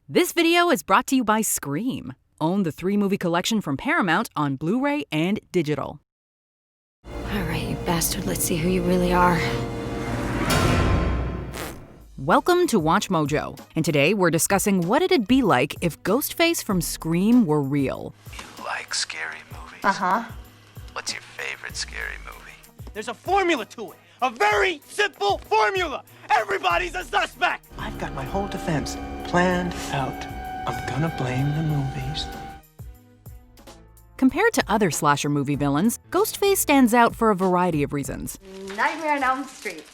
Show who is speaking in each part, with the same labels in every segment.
Speaker 1: This video is brought to you by Scream. Own the 3-movie collection from Paramount on Blu-ray and digital.
Speaker 2: All right, you bastard, let's see who you really are.
Speaker 1: Welcome to WatchMojo, and today we're discussing what it'd be like if Ghostface from Scream were real.
Speaker 3: You like scary movies?
Speaker 2: Uh-huh.
Speaker 3: What's your favorite scary movie?
Speaker 4: There's a formula to it. A very simple formula. Everybody's a suspect.
Speaker 5: I've got my whole defense planned out. I'm gonna blame the movies.
Speaker 1: Compared to other slasher movie villains, Ghostface stands out for a variety of reasons.
Speaker 6: Nightmare on Elm Street.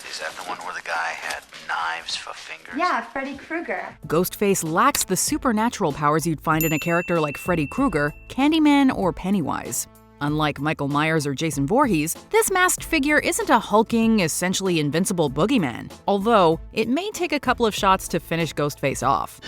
Speaker 3: Is that the one where the guy had knives for fingers?
Speaker 6: Yeah, Freddy Krueger.
Speaker 1: Ghostface lacks the supernatural powers you'd find in a character like Freddy Krueger, Candyman, or Pennywise. Unlike Michael Myers or Jason Voorhees, this masked figure isn't a hulking, essentially invincible boogeyman, although it may take a couple of shots to finish Ghostface off.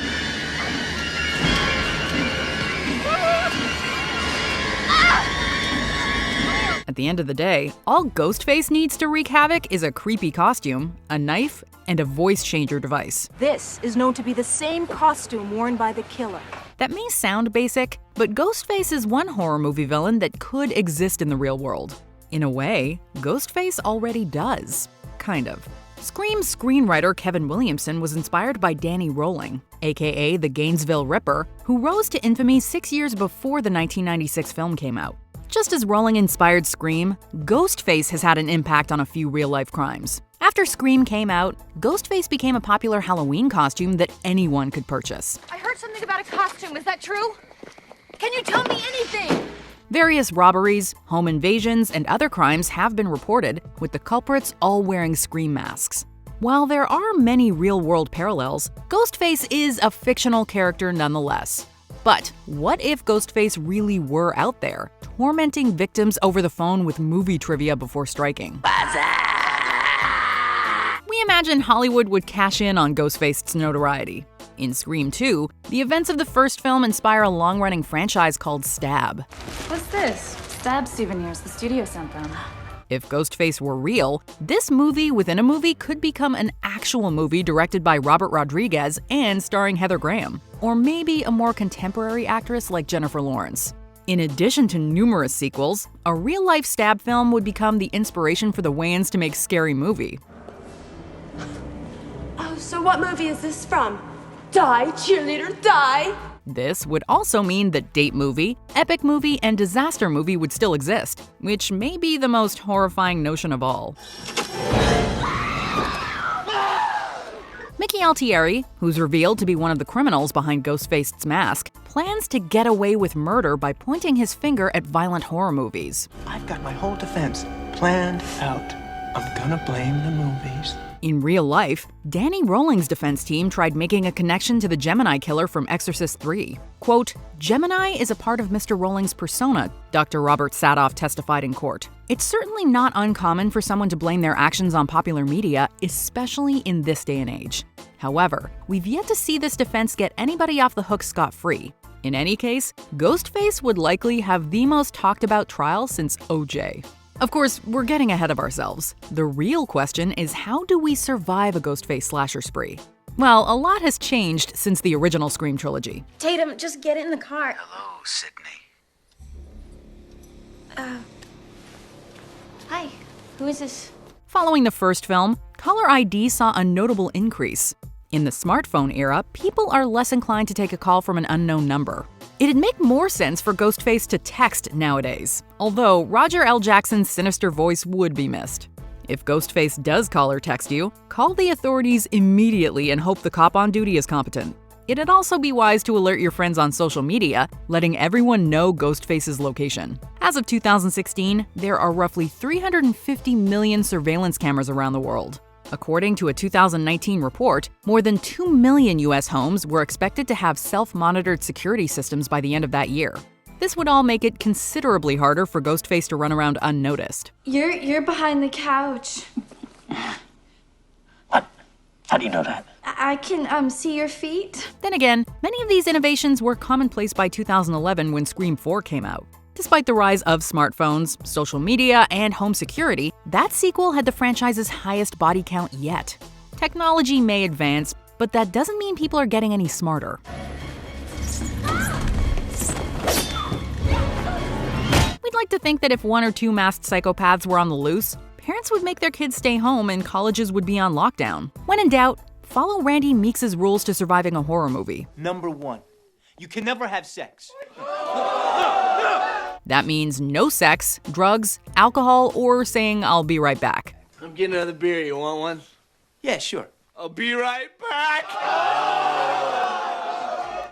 Speaker 1: At the end of the day, all Ghostface needs to wreak havoc is a creepy costume, a knife, and a voice changer device.
Speaker 7: This is known to be the same costume worn by the killer.
Speaker 1: That may sound basic, but Ghostface is one horror movie villain that could exist in the real world. In a way, Ghostface already does. Kind of. Scream's screenwriter Kevin Williamson was inspired by Danny Rolling, aka the Gainesville Ripper, who rose to infamy 6 years before the 1996 film came out. Just as Rolling inspired Scream, Ghostface has had an impact on a few real-life crimes. After Scream came out, Ghostface became a popular Halloween costume that anyone could purchase.
Speaker 6: I heard something about a costume. Is that true? Can you tell me anything?
Speaker 1: Various robberies, home invasions, and other crimes have been reported, with the culprits all wearing Scream masks. While there are many real-world parallels, Ghostface is a fictional character nonetheless. But what if Ghostface really were out there, tormenting victims over the phone with movie trivia before striking? We imagine Hollywood would cash in on Ghostface's notoriety. In Scream 2, the events of the first film inspire a long-running franchise called Stab.
Speaker 8: What's this? Stab souvenirs the studio sent them.
Speaker 1: If Ghostface were real, this movie within a movie could become an actual movie directed by Robert Rodriguez and starring Heather Graham, or maybe a more contemporary actress like Jennifer Lawrence. In addition to numerous sequels, a real-life Stab film would become the inspiration for the Wayans to make Scary Movie.
Speaker 9: Oh, so what movie is this from? Die, cheerleader, die!
Speaker 1: This would also mean that Date Movie, Epic Movie, and Disaster Movie would still exist, which may be the most horrifying notion of all. Mickey Altieri, who's revealed to be one of the criminals behind Ghostface's mask, plans to get away with murder by pointing his finger at violent horror movies.
Speaker 5: I've got my whole defense planned out. I'm gonna blame the movies.
Speaker 1: In real life, Danny Rolling's defense team tried making a connection to the Gemini killer from Exorcist 3. Quote, "Gemini is a part of Mr. Rolling's persona," Dr. Robert Sadoff testified in court. "It's certainly not uncommon for someone to blame their actions on popular media, especially in this day and age. However, we've yet to see this defense get anybody off the hook scot-free. In any case, Ghostface would likely have the most talked about trial since OJ. Of course, we're getting ahead of ourselves. The real question is, how do we survive a Ghostface slasher spree? Well, a lot has changed since the original Scream trilogy.
Speaker 2: Tatum, just get in the car.
Speaker 3: Hello, Sydney.
Speaker 2: Hi, who is this?
Speaker 1: Following the first film, caller ID saw a notable increase. In the smartphone era, people are less inclined to take a call from an unknown number. It'd make more sense for Ghostface to text nowadays, although Roger L. Jackson's sinister voice would be missed. If Ghostface does call or text you, call the authorities immediately and hope the cop on duty is competent. It'd also be wise to alert your friends on social media, letting everyone know Ghostface's location. As of 2016, there are roughly 350 million surveillance cameras around the world. According to a 2019 report, more than 2 million U.S. homes were expected to have self-monitored security systems by the end of that year. This would all make it considerably harder for Ghostface to run around unnoticed.
Speaker 9: You're behind the couch.
Speaker 5: What? How do you know that?
Speaker 9: I can see your feet.
Speaker 1: Then again, many of these innovations were commonplace by 2011 when Scream 4 came out. Despite the rise of smartphones, social media, and home security, that sequel had the franchise's highest body count yet. Technology may advance, but that doesn't mean people are getting any smarter. We'd like to think that if 1 or 2 masked psychopaths were on the loose, parents would make their kids stay home and colleges would be on lockdown. When in doubt, follow Randy Meeks' rules to surviving a horror movie.
Speaker 4: Number 1, you can never have sex.
Speaker 1: That means no sex, drugs, alcohol, or saying I'll be right back.
Speaker 5: I'm getting another beer. You want one?
Speaker 4: Yeah, sure.
Speaker 5: I'll be right back.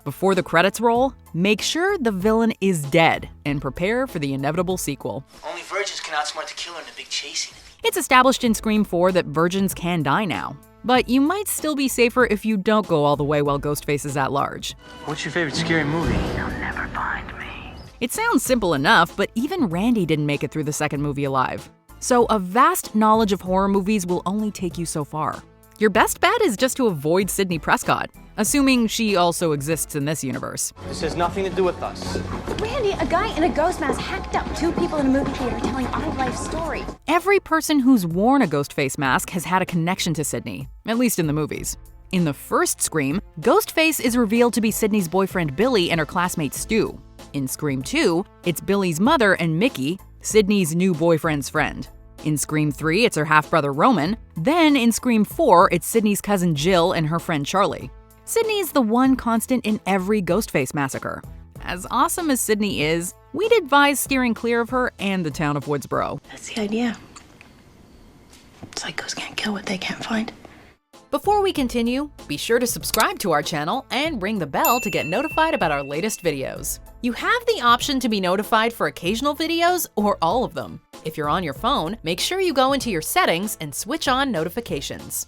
Speaker 1: Before the credits roll, make sure the villain is dead and prepare for the inevitable sequel.
Speaker 3: Only virgins can outsmart the killer in the big chasing.
Speaker 1: It's established in Scream 4 that virgins can die now, but you might still be safer if you don't go all the way while Ghostface is at large.
Speaker 5: What's your favorite scary movie?
Speaker 3: They'll never find me.
Speaker 1: It sounds simple enough, but even Randy didn't make it through the second movie alive. So a vast knowledge of horror movies will only take you so far. Your best bet is just to avoid Sidney Prescott, assuming she also exists in this universe.
Speaker 4: This has nothing to do with us.
Speaker 6: Randy, a guy in a ghost mask hacked up 2 people in a movie theater telling our life story.
Speaker 1: Every person who's worn a Ghostface mask has had a connection to Sidney, at least in the movies. In the first Scream, Ghostface is revealed to be Sidney's boyfriend Billy and her classmate Stu. In Scream 2, it's Billy's mother and Mickey, Sidney's new boyfriend's friend. In Scream 3, it's her half-brother Roman. Then in Scream 4, it's Sidney's cousin Jill and her friend Charlie. Sidney is the one constant in every Ghostface massacre. As awesome as Sidney is, we'd advise steering clear of her and the town of Woodsboro.
Speaker 9: That's the idea. Psychos can't kill what they can't find.
Speaker 1: Before we continue, be sure to subscribe to our channel and ring the bell to get notified about our latest videos. You have the option to be notified for occasional videos or all of them. If you're on your phone, make sure you go into your settings and switch on notifications.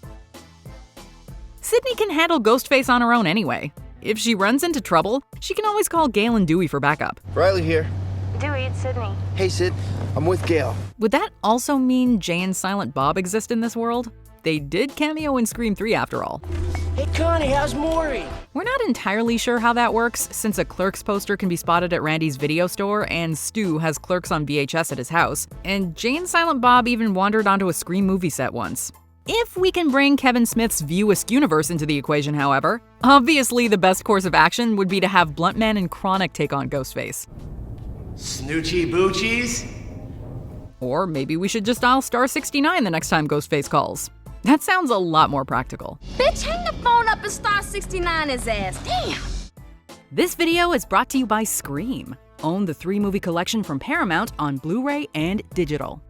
Speaker 1: Sidney can handle Ghostface on her own anyway. If she runs into trouble, she can always call Gail and Dewey for backup.
Speaker 10: Riley here.
Speaker 6: Dewey, it's Sydney.
Speaker 10: Hey, Sid. I'm with Gail.
Speaker 1: Would that also mean Jay and Silent Bob exist in this world? They did cameo in Scream 3 after all.
Speaker 5: Hey, Connie, how's Maury?
Speaker 1: We're not entirely sure how that works, since a Clerks poster can be spotted at Randy's video store, and Stu has Clerks on VHS at his house, and Jay and Silent Bob even wandered onto a Scream movie set once. If we can bring Kevin Smith's View Askew universe into the equation, however, obviously the best course of action would be to have Bluntman and Chronic take on Ghostface.
Speaker 5: Snoochie Boochies?
Speaker 1: Or maybe we should just dial star 69 the next time Ghostface calls. That sounds a lot more practical.
Speaker 6: Bitch, hang the phone up and star 69 his ass. Damn!
Speaker 1: This video is brought to you by Scream. Own the 3-movie collection from Paramount on Blu-ray and digital.